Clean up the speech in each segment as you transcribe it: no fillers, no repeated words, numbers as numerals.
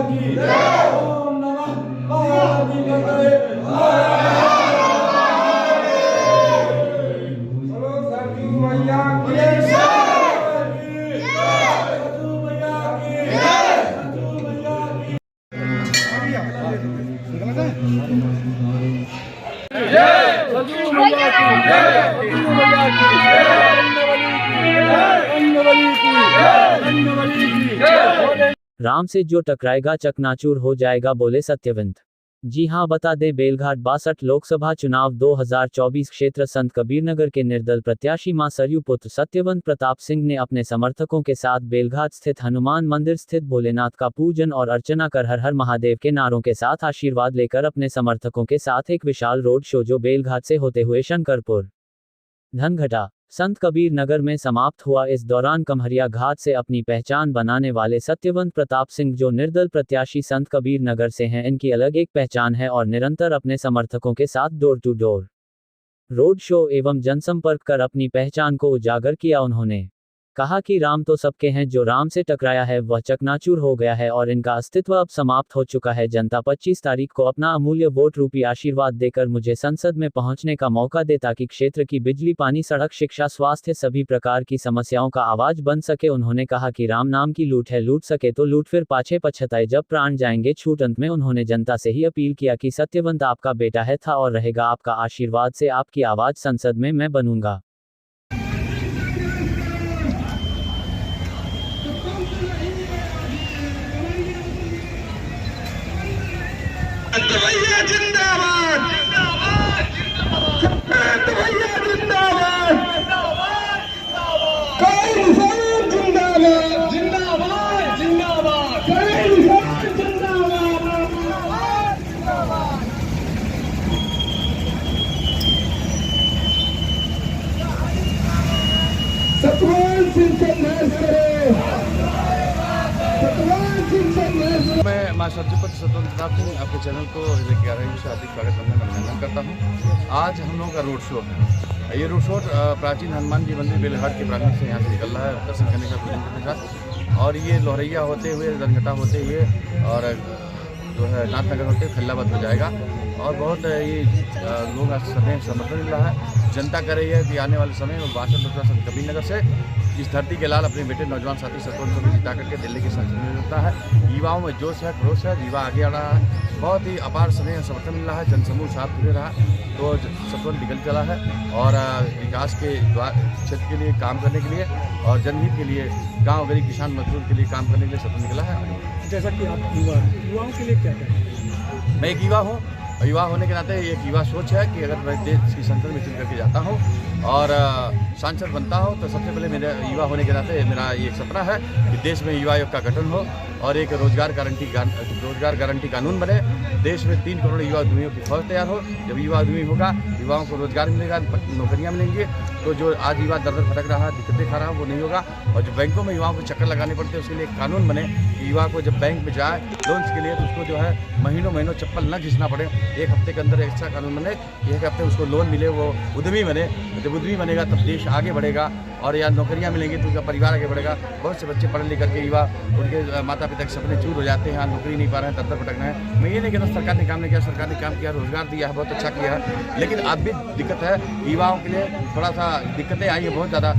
की जय। ओम नमः पार्वती पतये। बोलो सरजू मैया की जय। सरजू मैया की जय। सरजू मैया की जय। सरजू मैया की जय। सरजू मैया की जय। अन्नवली की जय। अन्नवली की जय। राम से जो टकराएगा चकनाचूर हो जाएगा, बोले सत्यवंत। जी हां, बता दें, बेलघाट 62 लोकसभा चुनाव 2024 क्षेत्र संत कबीरनगर के निर्दल प्रत्याशी मां सरयू पुत्र सत्यवंत प्रताप सिंह ने अपने समर्थकों के साथ बेलघाट स्थित हनुमान मंदिर स्थित भोलेनाथ का पूजन और अर्चना कर हर हर महादेव के नारों के साथ आशीर्वाद लेकर अपने समर्थकों के साथ एक विशाल रोड शो जो बेलघाट से होते हुए शंकरपुर धनघटा संत कबीर नगर में समाप्त हुआ। इस दौरान कमहरिया घाट से अपनी पहचान बनाने वाले सत्यवंत प्रताप सिंह, जो निर्दल प्रत्याशी संत कबीर नगर से हैं, इनकी अलग एक पहचान है और निरंतर अपने समर्थकों के साथ door to door road show एवं जनसंपर्क कर अपनी पहचान को उजागर किया। उन्होंने कहा कि राम तो सबके हैं, जो राम से टकराया है वह चकनाचूर हो गया है और इनका अस्तित्व अब समाप्त हो चुका है। जनता 25 तारीख को अपना अमूल्य वोट रूपी आशीर्वाद देकर मुझे संसद में पहुंचने का मौका दे, ताकि क्षेत्र की बिजली, पानी, सड़क, शिक्षा, स्वास्थ्य सभी प्रकार की समस्याओं का आवाज बन सके। उन्होंने कहा कि राम नाम की लूट है, लूट सके तो लूट, फिर पाछे पछताए जब प्राण जाएंगे छूट। अंत में उन्होंने जनता से ही अपील किया कि सत्यवंत आपका बेटा है, था और रहेगा। आपका आशीर्वाद से आपकी आवाज संसद में मैं बनूंगा। भैया जिंदाबाद, भैया जिंदाबाद, जिंदाबाद, जिंदाबाद, जिंदाबाद, जिंदाबाद, सतवंत सिंह संघर्ष करो, सतवंत सिंह संघर्ष। मैं मां सरजूपति सत्यवंत प्रताप सिंह आपके चैनल को 11वीं से हार्दिक स्वागत करने में अभिनंदन करता हूँ। आज हम लोगों का रोड शो है। ये रोड शो प्राचीन हनुमान जी मंदिर बेलघाट के प्रांगण से यहाँ से निकल रहा है, दर्शन करने का पूजन करने का, और ये लोहरैया होते हुए, धनघटा होते हुए और जो है नाथनगर होते हुए खल्लाबाद हो जाएगा। और बहुत ये लोग समय समर्थन मिल रहा है। जनता कर रही है कि आने वाले समय में 62 लोकसभा संत कबीरनगर से इस धरती के लाल अपने बेटे नौजवान साथी सतवंत को जिता करके दिल्ली की संसद में मिलता है। युवाओं में जोश है, खरोश है, युवा आगे आ रहा है, बहुत ही अपार समय समर्थन मिल रहा है, जनसमूह साथ जुड़े रहा। तो सतवंत निकल चला है और विकास के क्षेत्र के लिए काम करने के लिए और जनहित के लिए, गाँव गरीब किसान मजदूर के लिए काम करने के लिए सतवंत निकला है। जैसा कि आप युवाओं के लिए क्या कहें? मैं एक युवा हूँ, युवा होने के नाते एक युवा सोच है कि अगर मैं देश की संसद में चुन करके जाता हूँ और सांसद बनता हूँ तो सबसे पहले मेरे युवा होने के नाते मेरा ये एक सपना है कि देश में युवा आयोग का गठन हो और एक रोजगार गारंटी कानून बने। देश में 3 करोड़ युवा उद्यमियों की फौज तैयार हो। जब युवा उद्यमी होगा, युवाओं को रोजगार मिलेगा, नौकरियां मिलेंगी, तो जो आज युवा दर दर भटक रहा है, दिक्कतें खा रहा है, वो नहीं होगा। और जो बैंकों में युवाओं को चक्कर लगाने पड़ते हैं, उसके लिए एक कानून बने कि युवा को जब बैंक में जाए लोन्स के लिए तो उसको जो है महीनों चप्पल न घिसना पड़े। 1 हफ्ते के अंदर ऐसा कानून बने, 1 हफ्ते उसको लोन मिले, वो उद्यमी बने। जब उद्यमी बनेगा तब देश आगे बढ़ेगा और या नौकरियां मिलेंगी तो उनका परिवार आगे बढ़ेगा। बहुत से बच्चे पढ़ लिख करके युवा, उनके माता पिता के सपने चूर हो जाते हैं, नौकरी नहीं पा रहे हैं, दर दर भटक रहे हैं। मैं ये नहीं कहता सरकार ने काम नहीं किया, सरकार ने काम किया, रोजगार दिया है, बहुत अच्छा किया है, लेकिन अब भी दिक्कत है। युवाओं के लिए थोड़ा सा दिक्कतें आई है, बहुत ज़्यादा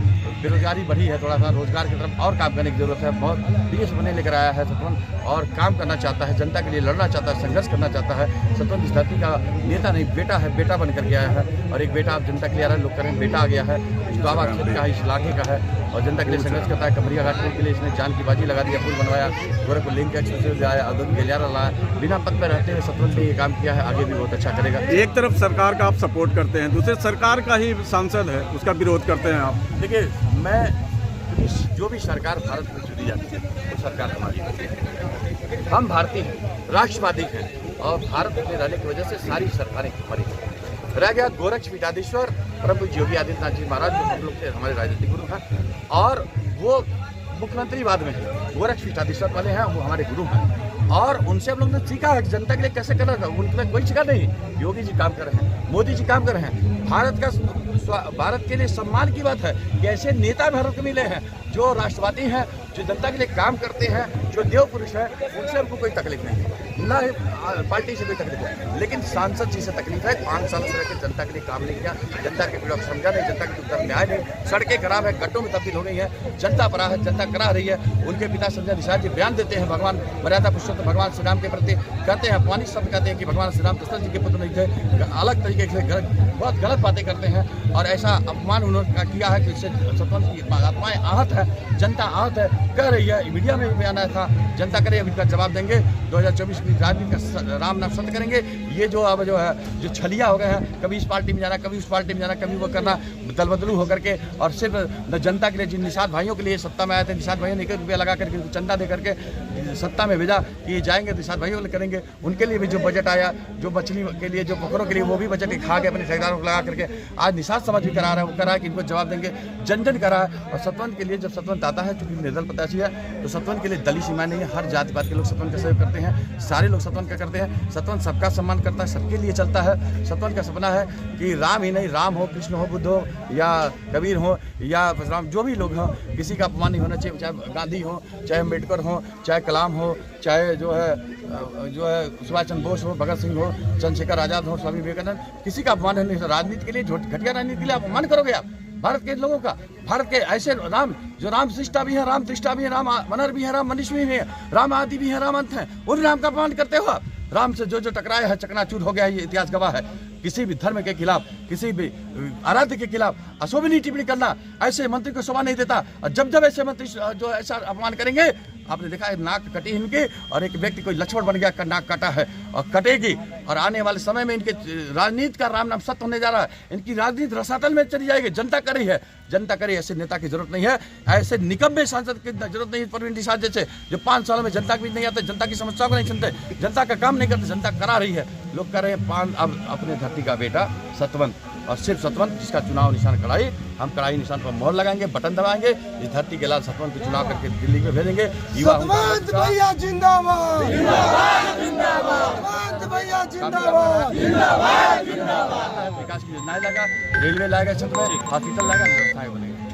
बेरोजगारी बढ़ी है, थोड़ा सा रोजगार की तरफ और काम करने की जरूरत है। बहुत देश बने लेकर आया है सतवंत और काम करना चाहता है, जनता के लिए लड़ना चाहता है, संघर्ष करना चाहता है। सतवंत इस धरती का नेता नहीं, बेटा है, बेटा बन करके आया है और एक बेटा अब जनता के लिए आ रहा है। लोग करें बेटा आ गया है, इस गावा क्षेत्र का है, इस इलाके का है और जनता के लिए संघर्ष करता है। कमरिया घाट के लिए इसने जान की बाजी लगा दिया, पुल बनवाया, गोरखपुर लिंक एक्सप्रेस आया, औद्योगिक गलियारा लाया। बिना पद पर रहते हुए सतवंत ने ये काम किया है, आगे भी बहुत अच्छा करेगा। एक तरफ सरकार का आप सपोर्ट करते हैं, दूसरे सरकार का ही सांसद है, उसका विरोध करते हैं आप। देखिए, मैं जो भी सरकार भारत में चुनी जाती है वो सरकार हमारी होती है। हम भारतीय हैं, राष्ट्रवादी हैं और भारत में रहने की वजह से सारी सरकारें हमारी हैं। रह गया गोरक्ष पीठाधीश्वर परम पूज्य योगी आदित्यनाथ जी महाराज, जो हम लोग के हमारे राजनीतिक गुरु हैं और वो मुख्यमंत्री बाद में है। गोरक्ष पीठाधीश्वर वाले हैं, वो हमारे गुरु हैं और उनसे हम लोग ने सीखा है जनता के लिए कैसे करना था। उनके कोई सीखा नहीं। योगी जी काम कर रहे हैं, मोदी जी काम कर रहे हैं। भारत के लिए सम्मान की बात है कि ऐसे नेता भारत को मिले हैं जो राष्ट्रवादी हैं जो जनता के लिए काम करते हैं, जो देव पुरुष है, उनसे हमको कोई तकलीफ नहीं है, ना पार्टी से कोई तकलीफ है। लेकिन सांसद जी से तकलीफ है। 5 साल से रह जनता के लिए काम नहीं किया, जनता के पीड़ा समझा नहीं, जनता के दुख न्याय नहीं। सड़कें खराब है, गड्ढों में तब्दील हो गई है, जनता परा है, जनता करा रही है। उनके पिता संजय निषाद जी बयान देते हैं भगवान मर्यादा पुरुषोत्तम भगवान श्री राम के प्रति, कहते हैं अपमानित शब्द कहते हैं कि भगवान श्री राम दशरथ जी के पुत्र नहीं थे, अलग तरीके से बहुत गलत बातें करते हैं। और ऐसा अपमान उन्होंने किया है कि इससे सतवंत की आत्माएं आहत है, जनता आहत है, कह रही है। मीडिया में भी बयान आया था, जनता करे अभी का जवाब देंगे, 2024 की राजनीति का राम नाम सत्य करेंगे। ये जो अब जो है जो छलिया हो गए हैं, कभी इस पार्टी में जाना, कभी उस पार्टी में जाना, कभी वो करना, दल बदलू होकर के, और सिर्फ जनता के लिए जिन निषाद भाइयों के लिए सत्ता में आए थे, निषाद भाइयों ने 1 रुपया लगा करके चंदा दे करके सत्ता में भेजा कि जाएंगे निषाद भाइयों के लिए करेंगे। उनके लिए भी जो बजट आया, जो मछली के लिए, जो पोखरों के लिए, वो भी बजट खा के अपने ठेकेदारों को लगा करके आज निषाद समाज भी करा रहा है, वो करा है कि इनको जवाब देंगे, जन जन करा है। और सतवंत के लिए जब सतवंत आता है, चूंकि निर्दल प्रत्याशी है, तो सतवंत के लिए दलीय सीमा नहीं है। हर जाति पात के लोग सतवंत का सहयोग करते हैं, सारे लोग सतवंत का करते हैं। सतवंत सबका सम्मान करता है, सबके लिए चलता है। सतवंत का सपना है कि राम ही नहीं, राम हो, कृष्ण हो, बुद्ध हो, या कबीर हो, या राम, जो भी लोग हों, किसी का अपमान नहीं होना चाहिए। चाहे गांधी हो, चाहे अम्बेडकर हो, चाहे कलाम हो, चाहे जो है सुभाष चंद्र बोस हो, भगत सिंह हो, चंद्रशेखर आजाद हो, स्वामी विवेकानंद, किसी का अपमान नहीं। राजनीति के लिए, घटिया राजनीति के लिए अपमान करोगे आप भारत के लोगों का। भारत के ऐसे राम, जो राम सृष्टा भी है, राम तृष्टा भी है, राम मनर भी है, राम मनुष्य भी है, राम आदि भी है, राम अंत है, उन राम का अपमान करते हो आप। राम से जो जो टकराया है चकनाचूर हो गया है, ये इतिहास गवाह है। किसी भी धर्म के खिलाफ, किसी भी आराध्य के खिलाफ अशोभनीय टिप्पणी करना ऐसे मंत्री को शोभा नहीं देता। और जब जब ऐसे मंत्री जो ऐसा अपमान करेंगे, आपने देखा है नाक कटी इनके, और एक व्यक्ति कोई लक्ष्मण बन गया, नाक काटा है और कटेगी। और आने वाले समय में इनके राजनीति का राम नाम सत्य होने जा रहा है। इनकी राजनीति रसातल में चली जाएगी। जनता करी है, जनता करे। ऐसे नेता की जरूरत नहीं है, ऐसे निकम्मे सांसद की जरूरत नहीं है। परवीन निषाद जैसे जो 5 सालों में जनता के बीच नहीं आते, जनता की समस्याओं को नहीं सुनते, जनता का काम नहीं करते, जनता करा रही है। लोग कह रहे हैं अब अपने धरती का बेटा सतवंत, और सिर्फ सतवंत जिसका चुनाव निशान कड़ाई, हम कड़ाई निशान पर मोहर लगाएंगे, बटन दबाएंगे, इस धरती के लाल सतवंत को चुनाव करके दिल्ली में भेजेंगे। सतवंत भैया जिंदाबाद, सतवंत भैया जिंदाबाद, विकास की योजनाएं लगा, रेलवे लाएगा, क्षेत्र में हॉस्पिटल लाएगा, व्यवस्थाएं बनेगी।